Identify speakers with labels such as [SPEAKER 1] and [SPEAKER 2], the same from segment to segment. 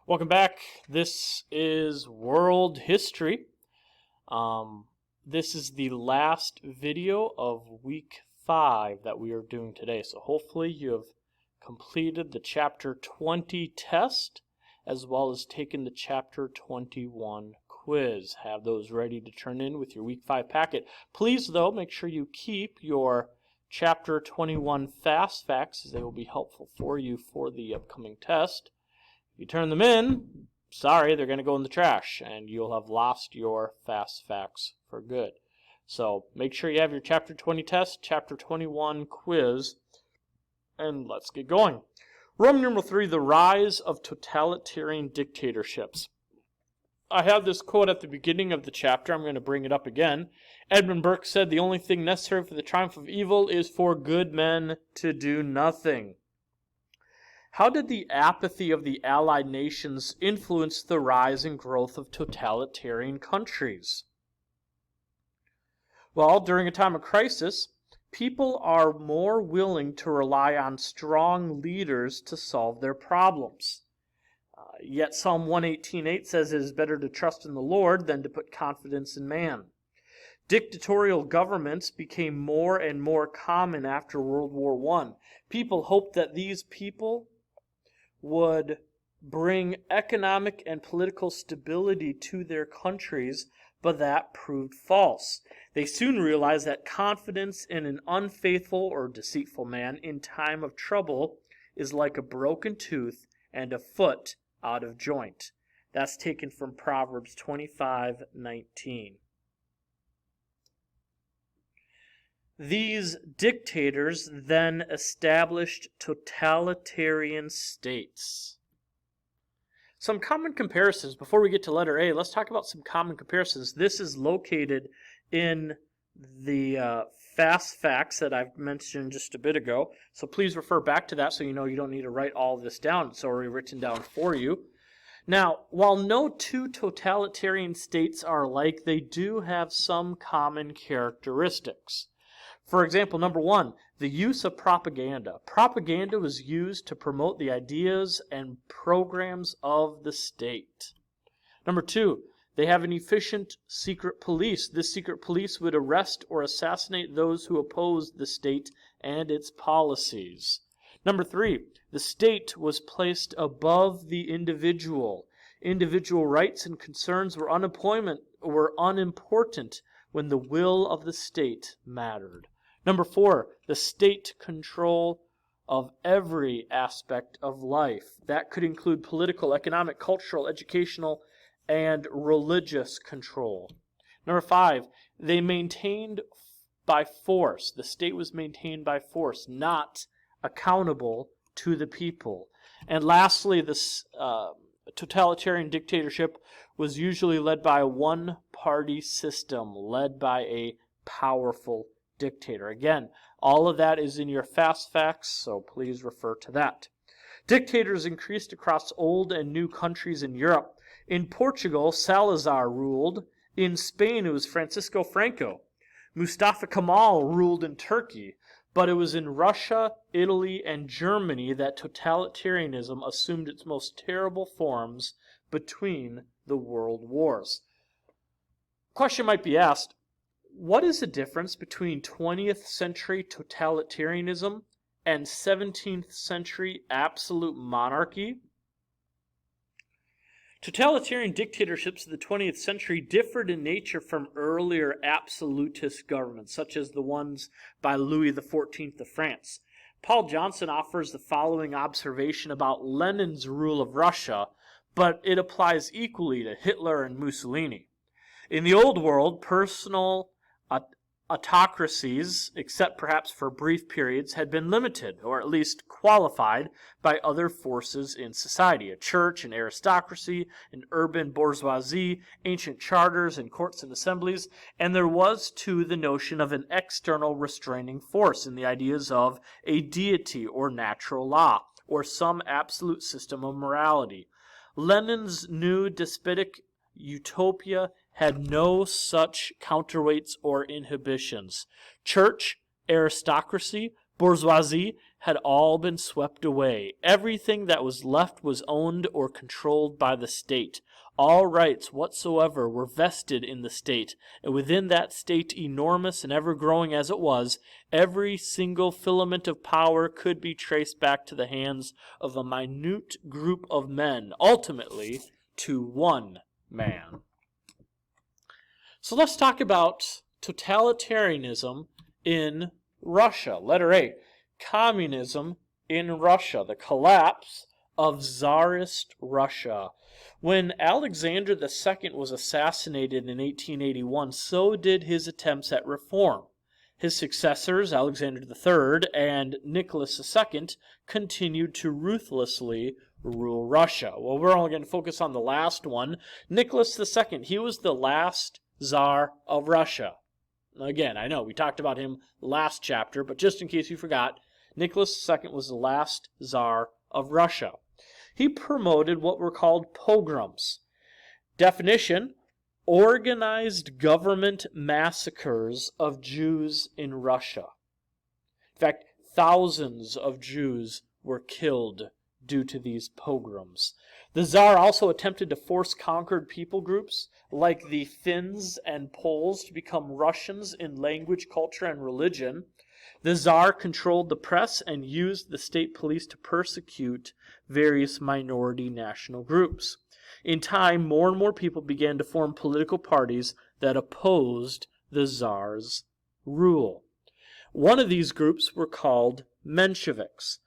[SPEAKER 1] Welcome back. This is World History. This is the last video of week 5 that we are doing today. So hopefully you have completed the chapter 20 test as well as taken the chapter 21 quiz. Have those ready to turn in with your week 5 packet. Please, though, make sure you keep your chapter 21 fast facts as they will be helpful for you for the upcoming test. If you turn them in, sorry, they're going to go in the trash, and you'll have lost your fast facts for good. So make sure you have your Chapter 20 test, Chapter 21 quiz, and let's get going. Roman numeral 3, the rise of totalitarian dictatorships. I have this quote at the beginning of the chapter. I'm going to bring it up again. Edmund Burke said, "The only thing necessary for the triumph of evil is for good men to do nothing." How did the apathy of the Allied nations influence the rise and growth of totalitarian countries? Well, during a time of crisis, people are more willing to rely on strong leaders to solve their problems. Yet Psalm 118:8 says it is better to trust in the Lord than to put confidence in man. Dictatorial governments became more and more common after World War I. People hoped that these people would bring economic and political stability to their countries, but that proved false. They soon realized that confidence in an unfaithful or deceitful man in time of trouble is like a broken tooth and a foot out of joint. That's taken from Proverbs 25:19. These dictators then established totalitarian states. Some common comparisons. Before we get to letter A, let's talk about some common comparisons. This is located in the fast facts that I've mentioned just a bit ago. So please refer back to that so you know you don't need to write all of this down. It's already written down for you. Now, while no two totalitarian states are alike, they do have some common characteristics. For example, number 1, the use of propaganda. Propaganda was used to promote the ideas and programs of the state. Number 2, they have an efficient secret police. This secret police would arrest or assassinate those who opposed the state and its policies. Number 3, the state was placed above the individual. Individual rights and concerns were unimportant when the will of the state mattered. Number 4, the state control of every aspect of life. That could include political, economic, cultural, educational, and religious control. Number 5, they maintained by force. The state was maintained by force, not accountable to the people. And lastly, this totalitarian dictatorship was usually led by a one-party system, led by a powerful dictator. Again, all of that is in your fast facts, so please refer to that. Dictators increased across old and new countries in Europe. In Portugal, Salazar ruled. In Spain, it was Francisco Franco. Mustafa Kemal ruled in Turkey. But it was in Russia, Italy, and Germany that totalitarianism assumed its most terrible forms between the world wars. Question might be asked, what is the difference between 20th century totalitarianism and 17th century absolute monarchy? Totalitarian dictatorships of the 20th century differed in nature from earlier absolutist governments, such as the ones by Louis XIV of France. Paul Johnson offers the following observation about Lenin's rule of Russia, but it applies equally to Hitler and Mussolini. In the old world, personal autocracies, except perhaps for brief periods, had been limited, or at least qualified, by other forces in society: a church, an aristocracy, an urban bourgeoisie, ancient charters and courts and assemblies, and there was, too, the notion of an external restraining force in the ideas of a deity or natural law, or some absolute system of morality. Lenin's new despotic utopia had no such counterweights or inhibitions. Church, aristocracy, Bourgeoisie had all been swept away. Everything that was left was owned or controlled by the state. All rights whatsoever were vested in the state, and within that state, enormous and ever-growing as it was, every single filament of power could be traced back to the hands of a minute group of men, ultimately to one man. So let's talk about totalitarianism in Russia. Letter A, communism in Russia, the collapse of Czarist Russia. When Alexander II was assassinated in 1881, so did his attempts at reform. His successors, Alexander III and Nicholas II, continued to ruthlessly rule Russia. Well, we're only going to focus on the last one. Nicholas II, he was the last Tsar of Russia. Again, I know we talked about him last chapter, but just in case you forgot, Nicholas II was the last Tsar of Russia. He promoted what were called pogroms. Definition: organized government massacres of Jews in Russia. In fact, thousands of Jews were killed due to these pogroms. The Tsar also attempted to force conquered people groups like the Finns and Poles to become Russians in language, culture, and religion. The Tsar controlled the press and used the state police to persecute various minority national groups. In time, more and more people began to form political parties that opposed the Tsar's rule. One of these groups were called Mensheviks.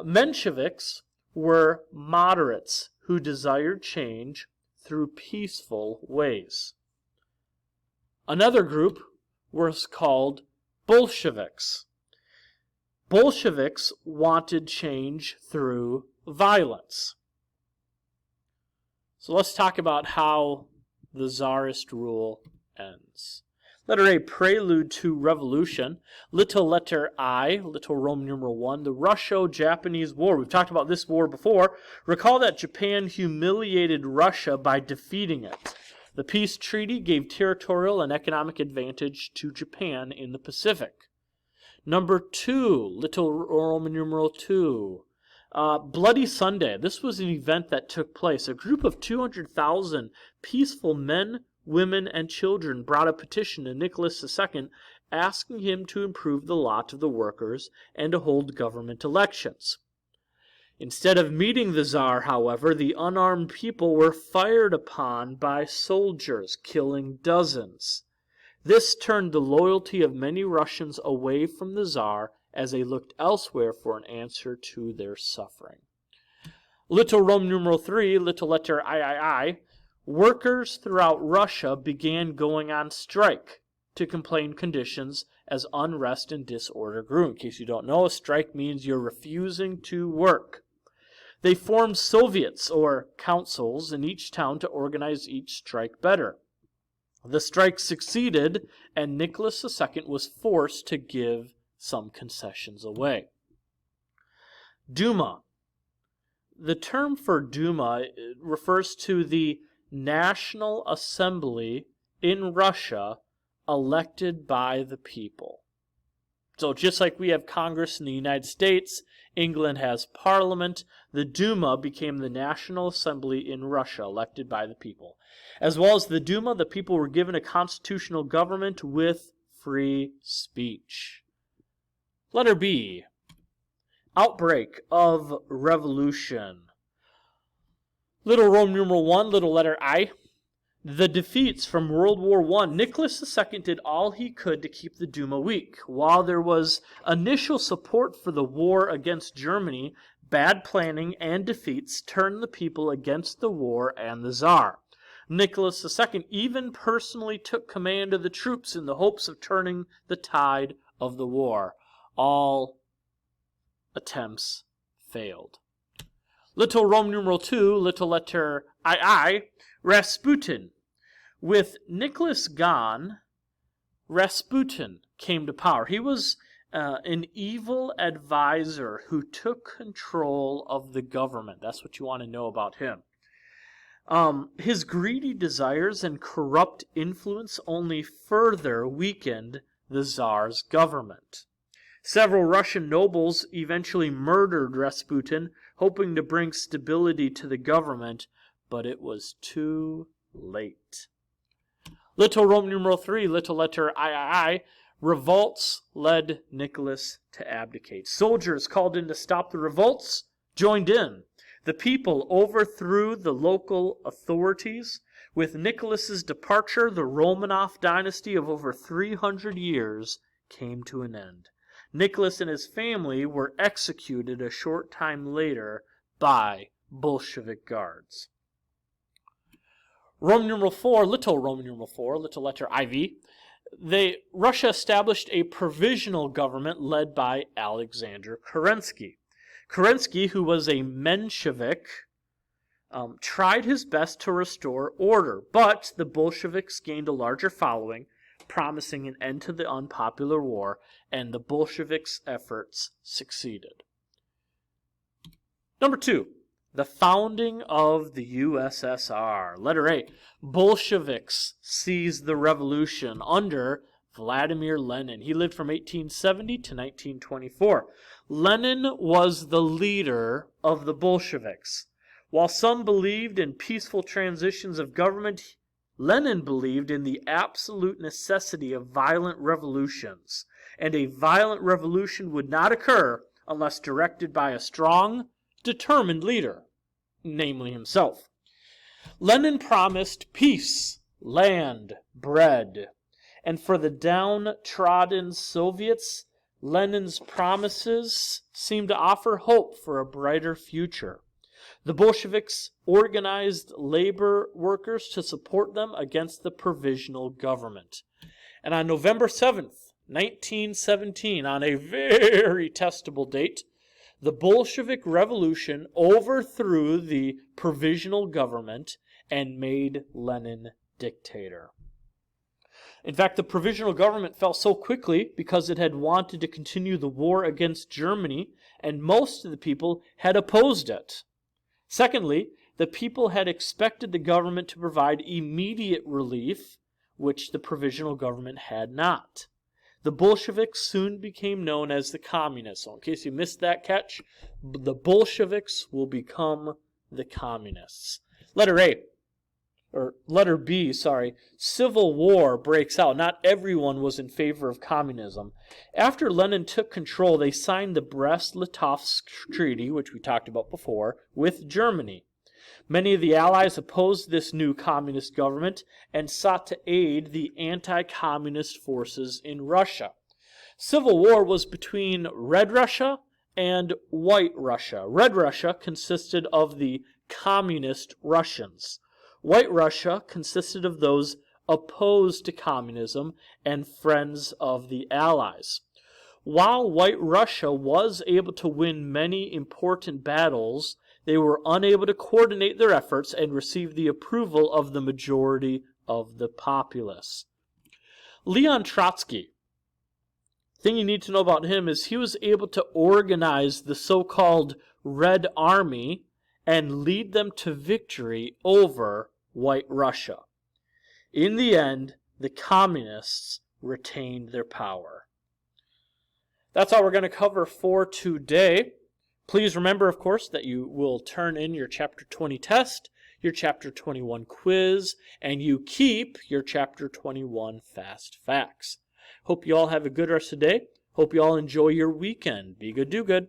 [SPEAKER 1] Mensheviks were moderates who desired change through peaceful ways. Another group was called Bolsheviks. Bolsheviks wanted change through violence. So let's talk about how the Tsarist rule ends. Letter A, prelude to revolution. Little letter I, little Roman numeral 1, the Russo-Japanese War. We've talked about this war before. Recall that Japan humiliated Russia by defeating it. The peace treaty gave territorial and economic advantage to Japan in the Pacific. Number 2, little Roman numeral 2. Bloody Sunday. This was an event that took place. A group of 200,000 peaceful men, women, and children brought a petition to Nicholas II asking him to improve the lot of the workers and to hold government elections. Instead of meeting the Tsar, however, the unarmed people were fired upon by soldiers, killing dozens. This turned the loyalty of many Russians away from the Tsar as they looked elsewhere for an answer to their suffering. Little Roman numeral 3, little letter III, workers throughout Russia began going on strike to complain conditions as unrest and disorder grew. In case you don't know, a strike means you're refusing to work. They formed Soviets or councils in each town to organize each strike better. The strike succeeded, and Nicholas II was forced to give some concessions away. Duma. The term for Duma refers to the National Assembly in Russia elected by the people. So just like we have Congress in the United States, England has Parliament, the Duma became the National Assembly in Russia elected by the people. As well as the Duma, the people were given a constitutional government with free speech. Letter B. Outbreak of Revolution. Little Roman numeral 1, little letter I. The defeats from World War I. Nicholas II did all he could to keep the Duma weak. While there was initial support for the war against Germany, bad planning and defeats turned the people against the war and the Tsar. Nicholas II even personally took command of the troops in the hopes of turning the tide of the war. All attempts failed. Little Roman numeral 2, little letter II, Rasputin. With Nicholas gone, Rasputin came to power. He was an evil advisor who took control of the government. That's what you want to know about him. His greedy desires and corrupt influence only further weakened the Tsar's government. Several Russian nobles eventually murdered Rasputin, hoping to bring stability to the government, but it was too late. Little Roman numeral 3, little letter III, revolts led Nicholas to abdicate. Soldiers called in to stop the revolts joined in. The people overthrew the local authorities. With Nicholas's departure, the Romanov dynasty of over 300 years came to an end. Nicholas and his family were executed a short time later by Bolshevik guards. Roman numeral 4, little Roman numeral 4, little letter IV. Russia established a provisional government led by Alexander Kerensky. Kerensky, who was a Menshevik, tried his best to restore order, but the Bolsheviks gained a larger following, promising an end to the unpopular war, and the Bolsheviks' efforts succeeded. Number 2. The founding of the USSR. Letter A. Bolsheviks seized the revolution under Vladimir Lenin. He lived from 1870 to 1924. Lenin was the leader of the Bolsheviks. While some believed in peaceful transitions of government, Lenin believed in the absolute necessity of violent revolutions, and a violent revolution would not occur unless directed by a strong, determined leader, namely himself. Lenin promised peace, land, bread, and for the downtrodden Soviets, Lenin's promises seemed to offer hope for a brighter future. The Bolsheviks organized labor workers to support them against the provisional government. And on November 7th, 1917, on a very testable date, the Bolshevik Revolution overthrew the provisional government and made Lenin dictator. In fact, the provisional government fell so quickly because it had wanted to continue the war against Germany, and most of the people had opposed it. Secondly, the people had expected the government to provide immediate relief, which the provisional government had not. The Bolsheviks soon became known as the Communists. So in case you missed that catch, the Bolsheviks will become the Communists. Letter B, civil war breaks out. Not everyone was in favor of communism. After Lenin took control, they signed the Brest-Litovsk Treaty, which we talked about before, with Germany. Many of the Allies opposed this new communist government and sought to aid the anti-communist forces in Russia. Civil war was between Red Russia and White Russia. Red Russia consisted of the communist Russians. White Russia consisted of those opposed to communism and friends of the Allies. While White Russia was able to win many important battles, they were unable to coordinate their efforts and receive the approval of the majority of the populace. Leon Trotsky, the thing you need to know about him is he was able to organize the so-called Red Army and lead them to victory over White Russia. In the end, the communists retained their power. That's all we're going to cover for today. Please remember, of course, that you will turn in your Chapter 20 test, your Chapter 21 quiz, and you keep your Chapter 21 Fast Facts. Hope you all have a good rest of the day. Hope you all enjoy your weekend. Be good, do good.